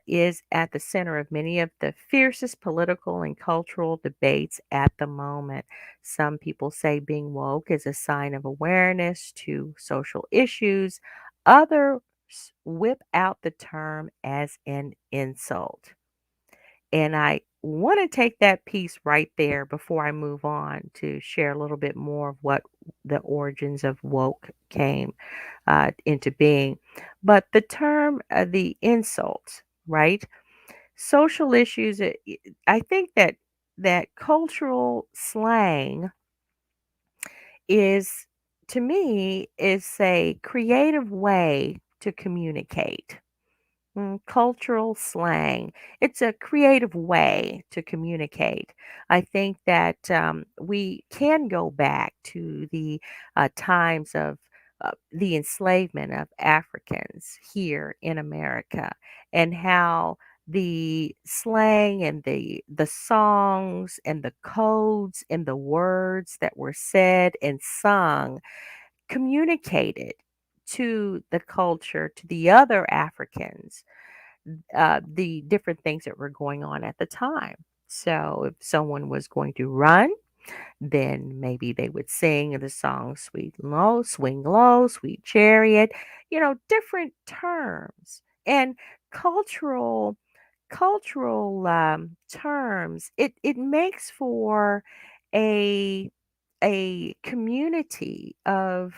is at the center of many of the fiercest political and cultural debates at the moment. Some people say being woke is a sign of awareness to social issues. Others whip out the term as an insult. And I want to take that piece right there before I move on to share a little bit more of what the origins of woke came into being. But the term, the insult, right? Social issues. I think that cultural slang is, to me, is a creative way to communicate. Cultural slang. It's a creative way to communicate. I think that we can go back to the times of the enslavement of Africans here in America, and how the slang and the songs and the codes and the words that were said and sung communicated to the culture, to the other Africans, the different things that were going on at the time. So if someone was going to run, then maybe they would sing the song Sweet and Low, Swing Low, Sweet Chariot, different terms and cultural terms. It makes for a community of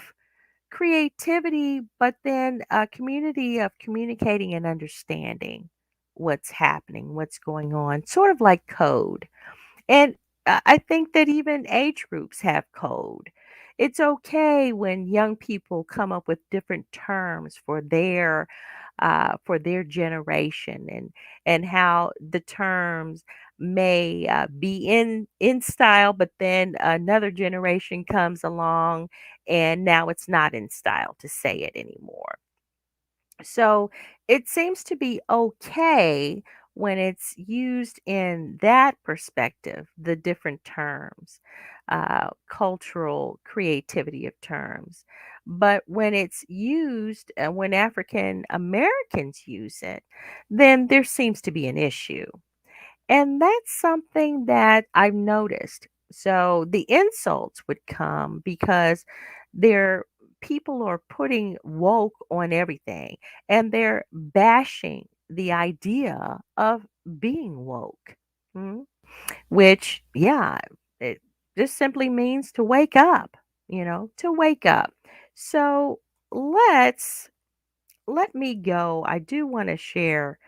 creativity, but then a community of communicating and understanding what's happening, what's going on, sort of like code. And I think that even age groups have code. It's okay when young people come up with different terms for their generation, and how the terms may be in style, but then another generation comes along and now it's not in style to say it anymore. So it seems to be okay when it's used in that perspective, the different terms, cultural creativity of terms. But when it's used, when African Americans use it, then there seems to be an issue. And that's something that I've noticed. So the insults would come because they're people are putting woke on everything, and they're bashing the idea of being woke. mm, which, yeah, it just simply means to wake up, to wake up. So let's let me go. I do want to share,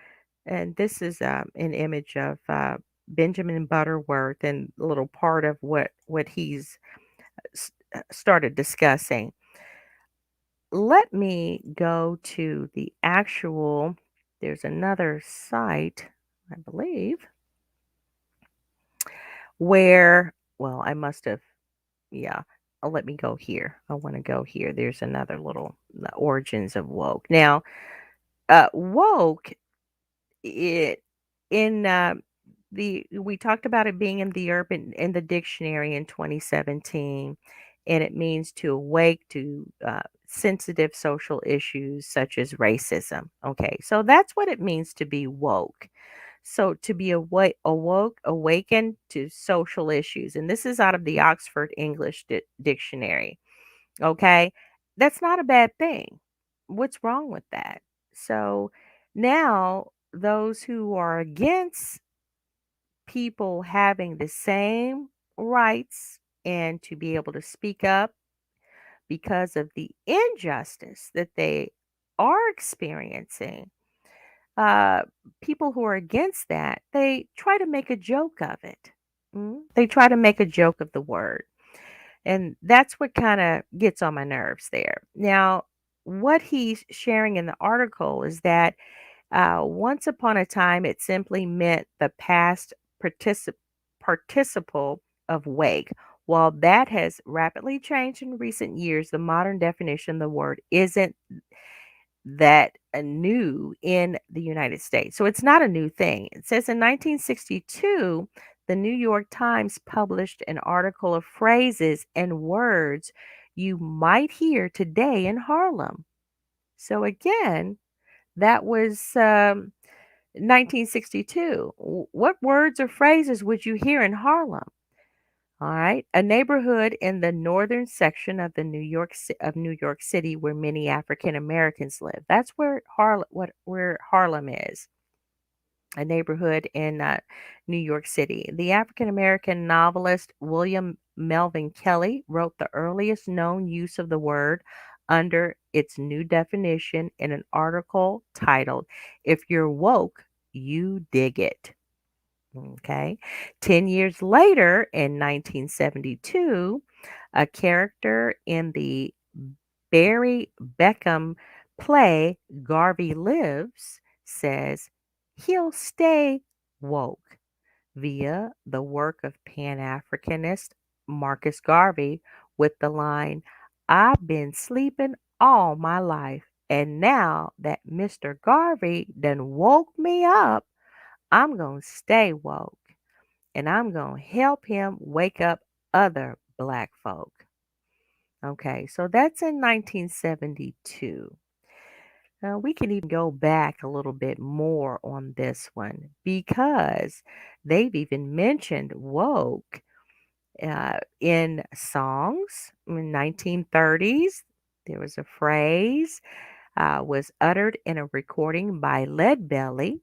and this is an image of Benjamin Butterworth, and a little part of what he's started discussing. Let me go to the actual. There's another site, I believe, where, well, I must have, yeah. Let me go here. I want to go here. There's another little, the origins of woke. Now, woke, it in the we talked about it being in the dictionary in 2017, and it means to awake to sensitive social issues such as racism. Okay, so that's what it means to be woke. So to be awakened to social issues, and this is out of the Oxford English Dictionary. Okay, that's not a bad thing. What's wrong with that? So now those who are against people having the same rights and to be able to speak up because of the injustice that they are experiencing, uh, people who are against that, they try to make a joke of it. They try to make a joke of the word. And that's what kind of gets on my nerves there. Now, what he's sharing in the article is that once upon a time, it simply meant the past participle of wake. While that has rapidly changed in recent years, the modern definition of the word isn't that new in the United States. So it's not a new thing. It says in 1962, the New York Times published an article of phrases and words you might hear today in Harlem. So again, that was 1962. What words or phrases would you hear in Harlem? All right, a neighborhood in the northern section of the New York City where many African Americans live. That's where Harlem is. A neighborhood in New York City. The African American novelist William Melvin Kelly wrote the earliest known use of the word under its new definition in an article titled "If You're Woke, You Dig It." Okay. 10 years later, in 1972, a character in the Barry Beckham play Garvey Lives says he'll stay woke via the work of Pan Africanist Marcus Garvey with the line, I've been sleeping all my life, and now that Mr. Garvey done woke me up, I'm going to stay woke and I'm going to help him wake up other black folk. Okay, so that's in 1972. Now, we can even go back a little bit more on this one because they've even mentioned woke in songs in 1930s. There was a phrase was uttered in a recording by Leadbelly,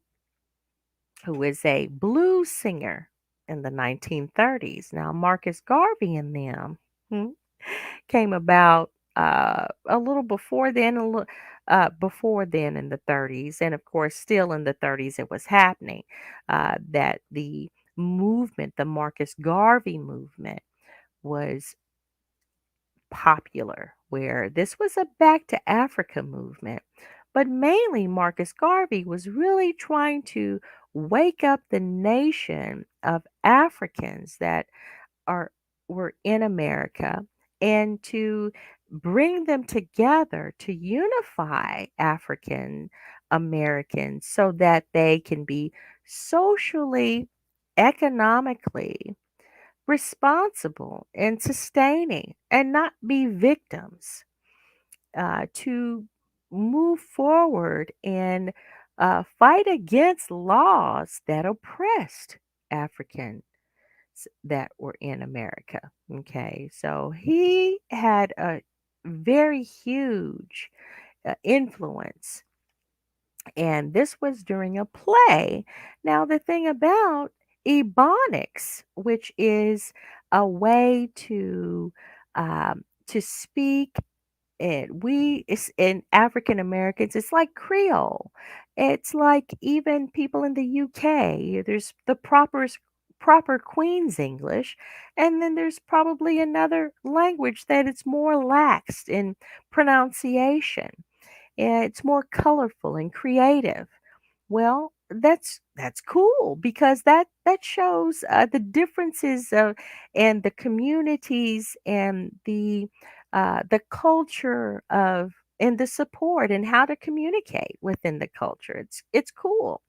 who is a blues singer in the 1930s. Now, Marcus Garvey and them hmm, came about a little before then, before then in the 30s, and of course, still in the 30s, it was happening. That the movement, the Marcus Garvey movement, was popular, where this was a back to Africa movement. But mainly, Marcus Garvey was really trying to wake up the nation of Africans that are were in America and to bring them together to unify African Americans so that they can be socially, economically responsible and sustaining and not be victims, to move forward and fight against laws that oppressed Africans that were in America. Okay, so he had a very huge influence, and this was during a play. Now, the thing about ebonics, which is a way to speak, and it's in African Americans, it's like Creole. It's like even people in the UK. There's the proper Queen's English, and then there's probably another language that it's more laxed in pronunciation. It's more colorful and creative. Well, that's cool because that shows the differences of and the communities and the culture of and the support and how to communicate within the culture. It's cool.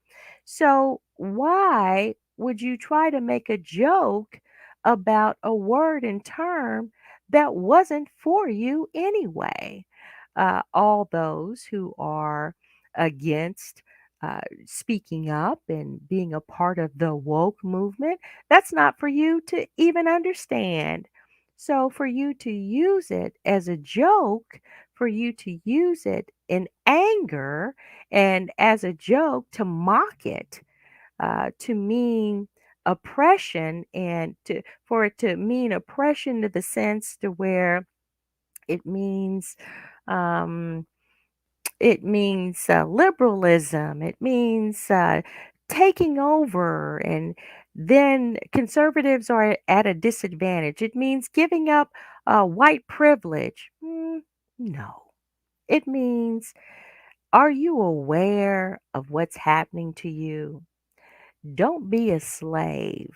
So why would you try to make a joke about a word and term that wasn't for you anyway? All those who are against speaking up and being a part of the woke movement, that's not for you to even understand. So, for you to use it as a joke, for you to use it in anger and as a joke to mock it, to mean oppression, and to for it to mean oppression to the sense to where it means um, liberalism. It means taking over, and then conservatives are at a disadvantage. It means giving up white privilege. No. It means, are you aware of what's happening to you? Don't be a slave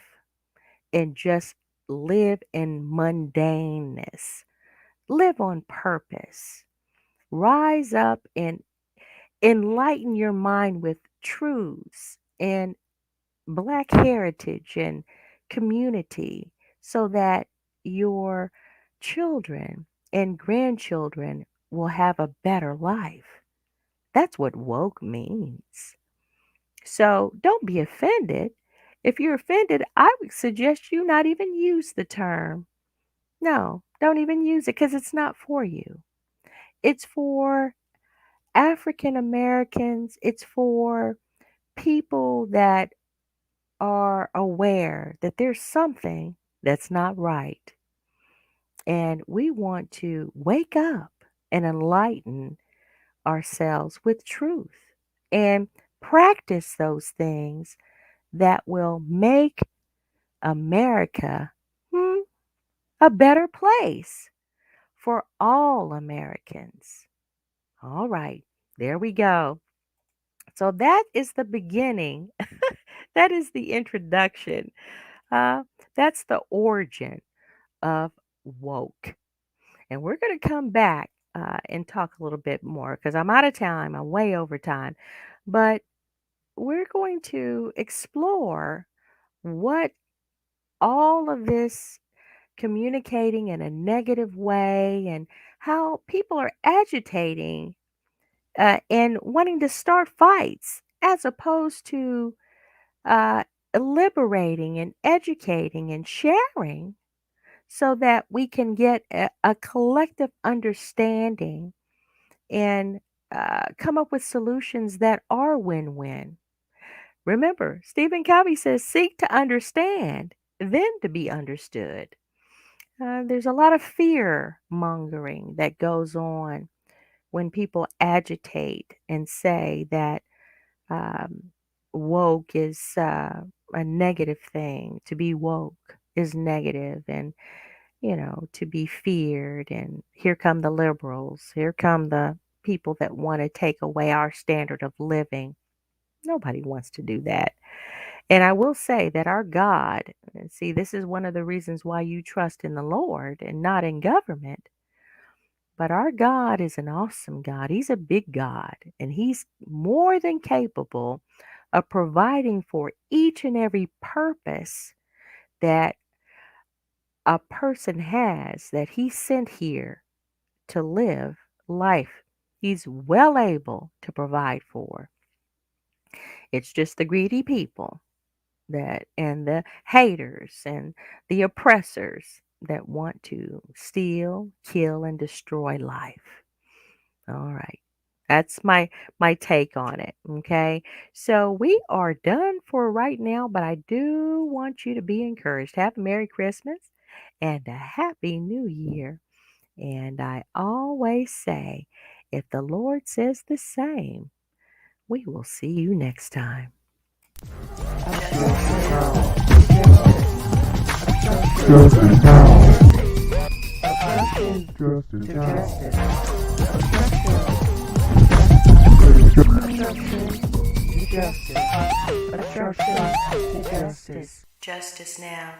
and just live in mundaneness. Live on purpose. Rise up and enlighten your mind with truths and Black heritage and community so that your children and grandchildren will have a better life. That's what woke means. So don't be offended. If you're offended, I would suggest you not even use the term. No, don't even use it because it's not for you. It's for African Americans, it's for people that are aware that there's something that's not right. And we want to wake up and enlighten ourselves with truth and practice those things that will make America a better place for all Americans. All right, there we go. So that is the beginning. That is the introduction. Uh, that's the origin of woke. And we're going to come back and talk a little bit more because I'm out of time. I'm way over time. But we're going to explore what all of this communicating in a negative way and how people are agitating and wanting to start fights as opposed to uh, liberating and educating and sharing so that we can get a collective understanding and come up with solutions that are win win. Remember, Stephen Covey says, seek to understand, then to be understood. There's a lot of fear mongering that goes on when people agitate and say that um, woke is a negative thing. To be woke is negative, and to be feared. And here come the liberals. Here come the people that want to take away our standard of living. Nobody wants to do that. And I will say that our God, and see, this is one of the reasons why you trust in the Lord and not in government. But our God is an awesome God. He's a big God, and He's more than capable of providing for each and every purpose that a person has that He sent here to live life. He's well able to provide for. It's just the greedy people that and the haters and the oppressors that want to steal, kill, and destroy life. All right. That's my take on it. Okay. So we are done for right now, but I do want you to be encouraged. Have a Merry Christmas and a Happy New Year. And I always say, if the Lord says the same, we will see you next time. Justice now.